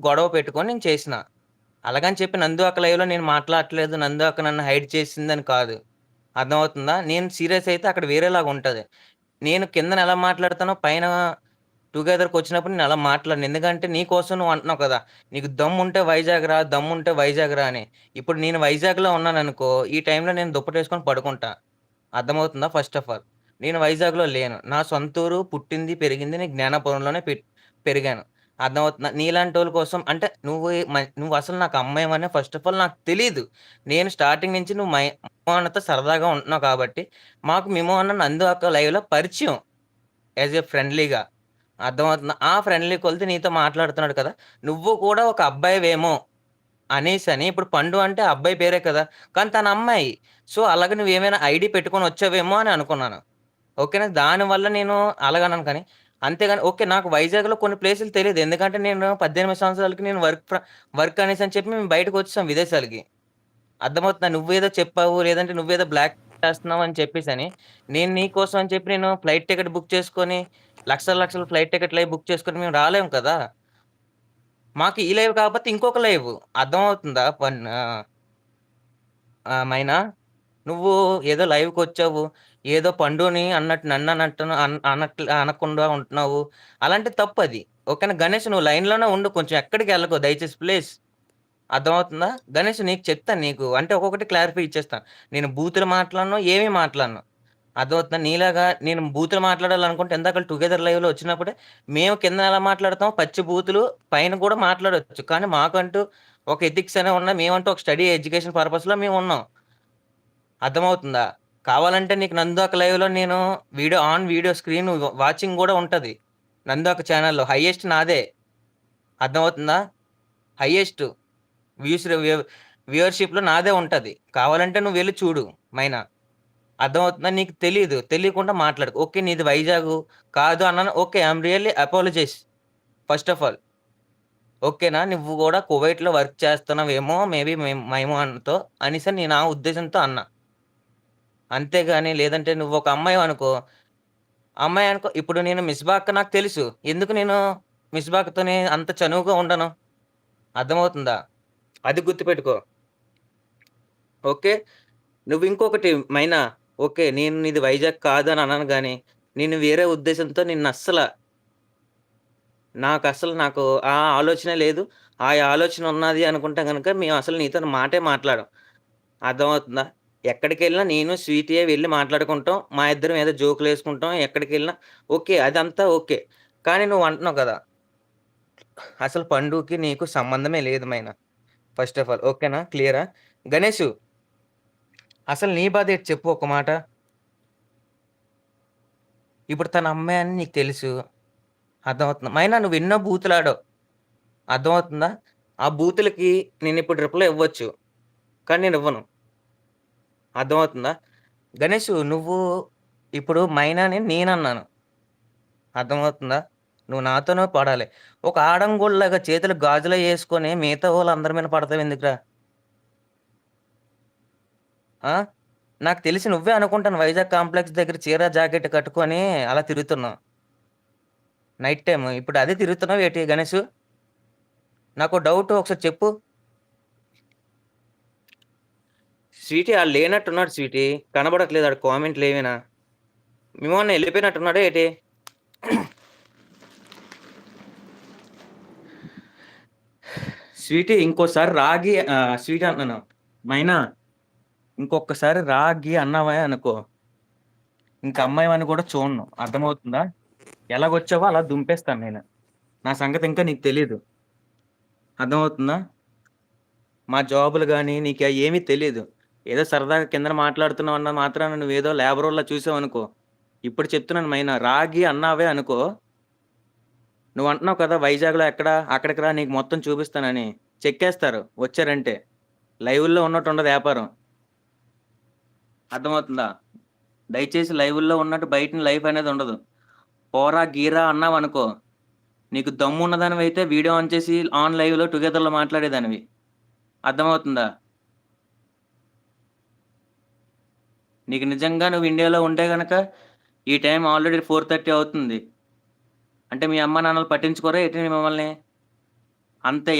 గొడవ పెట్టుకొని నేను చేసిన. అలాగని చెప్పి నందు అక్క లైవ్‌లో నేను మాట్లాడట్లేదు, నందు అక్క నన్ను హైడ్ చేసిందని కాదు. అర్థమవుతుందా? నేను సీరియస్ అయితే అక్కడ వేరేలాగుంటది. నేను కిందన ఎలా మాట్లాడతానో పైన టుగెదర్‌కొచ్చినప్పుడు నేనలా మాట్లాడను. ఎందుకంటే నీ కోసం నువ్వు అంటున్నావు కదా! నీకు దమ్ముంటే వైజాగ్ రా, దమ్ముంటే వైజాగ్ రా అని. ఇప్పుడు నేను వైజాగ్‌లో ఉన్నాననుకో, ఈ టైంలో నేను దుప్పటేసుకొని పడుకుంటా. అర్థమవుతుందా ఫస్ట్ ఆఫ్ ఆల్. నేను వైజాగ్‌లో లేను. నా సొంతూరు, పుట్టింది, పెరిగింది నేను జ్ఞానాపురంలోనే పెరిగాను. అర్థమవుతుందా? నీలాంటోళ్ళ కోసం అంటే నువ్వసలు నాకు అమ్మాయివనే ఫస్ట్ ఆఫ్ ఆల్ నాకు తెలీదు. నేను స్టార్టింగ్ నుంచి నువ్వు మిమో అన్నతో సరదాగా ఉంటున్నావు కాబట్టి, మాకు మిమో అన్న నందు అక్క లైవ్‌లో పరిచయం. యాస్ ఎ ఫ్రెండ్లీగా. అర్థమవుతుందా? ఆ ఫ్రెండ్లీ కొలిది నీతో మాట్లాడుతున్నాడు కదా! నువ్వు కూడా ఒక అబ్బాయివేమో అనేసని ఇప్పుడు పండు అంటే ఆ అబ్బాయి పేరే కదా! కానీ తను అమ్మాయి. సో, అలాగ నువ్వేమైనా ఐడీ పెట్టుకొనొచ్చావేమో అని అనుకున్నాను. ఓకేనా? దానివల్ల నేను అలాగన్నాను కానీ, అంతేగాని ఓకే. నాకు వైజాగ్‌లో కొన్ని ప్లేసులు తెలీదు. ఎందుకంటే నేను 18 సంవత్సరాలకి నేను వర్క్ అనేసని చెప్పి మేము బయటకొచ్చేసాం విదేశాలకి. అర్థమవుతుందా? నువ్వేదో చెప్పావు, లేదంటే నువ్వేదో బ్లాక్ చేస్తున్నావు అని చెప్పేసని, నేను నీ కోసం అని చెప్పి నేను ఫ్లైట్ టికెట్ బుక్ చేసుకొని, లక్షల లక్షల ఫ్లైట్ టికెట్లయి బుక్ చేసుకొని మేము రాలేము కదా! మాకు ఈ లైవ్ కాకపోతే ఇంకొక లైవ్. అర్థమవుతుందా? మైనా నువ్వు ఏదో లైవ్‌కొచ్చావు. ఏదో పండుని అన్నట్టు నన్నన్నట్టు అన్నట్లు అనకుండా ఉంటున్నావు. అలాంటిది తప్పది. ఓకేనా? గణేష్ నువ్వు లైన్‌లోనే ఉండు. కొంచెం ఎక్కడికెళ్ళకు దయచేసి ప్లీజ్. అర్థమవుతుందా? గణేష్ నీకు చెప్తాను నీకు. అంటే ఒక్కొక్కటి క్లారిఫై ఇచ్చేస్తాను. నేను బూతులు మాట్లాడను, ఏమి మాట్లాడను. అర్థమవుతుందా? నీలాగా నేను బూతులు మాట్లాడాలనుకుంటే ఇందాకల టుగెదర్ లైవ్‌లో వచ్చినప్పుడే మేము కిందన ఎలా మాట్లాడతామో పచ్చి బూతులు పైన కూడా మాట్లాడొచ్చు. కానీ మాకంటూ ఒక ఎథిక్స్ అనేవి ఉన్నాయి. మేమంటూ ఒక స్టడీ ఎడ్యుకేషన్ పర్పస్‌లో మేమున్నాం. అర్థమవుతుందా? కావాలంటే నీకు నందాక లైవ్‌లో నేను వీడియో స్క్రీన్ వాచింగ్ గూడా ఉంటది. నందాక ఛానెల్‌లో హైయెస్ట్ నాదే. అర్థమవుతుందా? హైయెస్ట్ వ్యూస్ వ్యూవర్‌షిప్‌లో నాదే ఉంటది. కావాలంటే నువ్వెళ్లి చూడు మైనా. అర్థమవుతుందా? నీకు తెలీదు. తెలియకుండా మాట్లాడకు. ఓకే. నీది వైజాగు కాదు అన్నాను. Okay. I am really apologise first of all. ఓకేనా? నువ్వు గూడా కువైట్‌లో వర్క్ చేస్తున్నావేమో మేబీ మైమోన్‌తో అనేసని నేను ఆ ఉద్దేశంతో అన్నా. అంతేగాని లేదంటే నువ్వొక అమ్మాయివనుకో, అమ్మాయనుకో ఇప్పుడు నేను మిస్బా అక్క నాకు తెలుసు. ఎందుకు నేను మిస్బా అక్కతోని అంత చనువుగా ఉండను. అర్థమవుతుందా? అది గుర్తుపెట్టుకో. ఓకే. నువ్వింకొకటి మైనా ఓకే. నేను నీది వైజాగ్ కాదని అనను గాని, నేను వేరే ఉద్దేశంతో నాకు ఆ ఆలోచనే లేదు. ఆ ఆలోచన ఉన్నది అనుకుంటే గనక మేమసలు నీతోని మాటే మాట్లాడం. అర్థమవుతుందా? ఎక్కడికెళ్ళినా నేను, స్వీటీయే వెళ్లి మాట్లాడుకుంటాం. మా ఇద్దరం ఏదో జోకులేసుకుంటాం. ఎక్కడికెళ్ళినా ఓకే. అదంతా ఓకే. కానీ నువ్వంటున్నావు కదా! అసలు పండుకి నీకు సంబంధమే లేదు మైనా. ఫస్ట్ ఆఫ్ ఆల్ ఓకేనా? క్లియరా? గణేషు అసలు నీ బాధేటి చెప్పు ఒక్క మాట? ఇప్పుడు తన అమ్మాయి అని నీకు తెలుసు. అర్థమవుతుందా? మైనా నువ్వెన్నో బూతులాడావు. అర్థమవుతుందా? ఆ బూతులకి నేనిప్పుడు రిప్లై ఇవ్వచ్చు. కానీ నేనివ్వను. అర్థమవుతుందా? గణేషు నువ్వు ఇప్పుడు మైనాని నేనన్నాను. అర్థమవుతుందా? నువ్వు నాతోనే పడాలి. ఒక ఆడంగుడిలాగా చేతులకు గాజులయేసుకొని మిగతా వాళ్ళందరి మీద పడతావెందుకురా? ఆ! నాకు తెలిసి నువ్వే అనుకుంటాను వైజాగ్ కాంప్లెక్స్ దగ్గర చీర, జాకెట్ కట్టుకొని అలా తిరుగుతున్నావు. Night time. ఇప్పుడు అదే తిరుగుతున్నావేటి గణేషు? నాకో డౌటు ఒకసారి చెప్పు? స్వీటీ ఆడు లేనట్టున్నాడు స్వీటీ. కనబడట్లేదు ఆడు కామెంట్‌లేమైనా. మేమేమన్నా ఎళ్ళిపోయినట్టున్నాడా ఏటి? స్వీటీ ఇంకోసారి స్వీటీ అంటున్నాను. మైనా ఇంకొక్కసారి అన్నావే అనుకో, ఇంక అమ్మాయివని కూడా చూడను. అర్థమవుతుందా? ఎలాగొచ్చావో అలా దుంపేస్తాను నేను. నా సంగతి ఇంకా నీకు తెలీదు. అర్థమవుతుందా? మా జాబులు గాని, నీకు ఏమీ తెలీదు. ఏదో సరదాగా కిందన మాట్లాడుతున్నావన్న మాత్రాన నువ్వేదో లేబరోల్లా చూసావనుకో, ఇప్పుడు చెప్తున్నాను మైనా, అన్నావే అనుకో, నువ్వంటున్నావు కదా! వైజాగ్‌లో ఎక్కడ, అక్కడికి రా నీకు మొత్తం చూపిస్తానని. చెక్కేస్తారు వచ్చారంటే. లైవుల్లో ఉన్నట్టుండదు యాపారం. అర్థమవుతుందా? దయచేసి లైవుల్లో ఉన్నట్టు బయటన లైఫ్ అనేది ఉండదు. పోరా, గీరా అన్నావనుకో, నీకు దమ్మున్నదానివైతే వీడియో ఆన్ చేసి లైవ్‌లో టుగెదర్‌లో మాట్లాడేదానివి. అర్థమవుతుందా? నీకు నిజంగా నువ్వు ఇండియాలో ఉంటే గనక, ఈ టైం ఆల్రెడీ 4:30 అవుతుంది. అంటే మీ అమ్మానాన్నలు పట్టించుకోరా ఏంటి మిమ్మల్ని? అంతే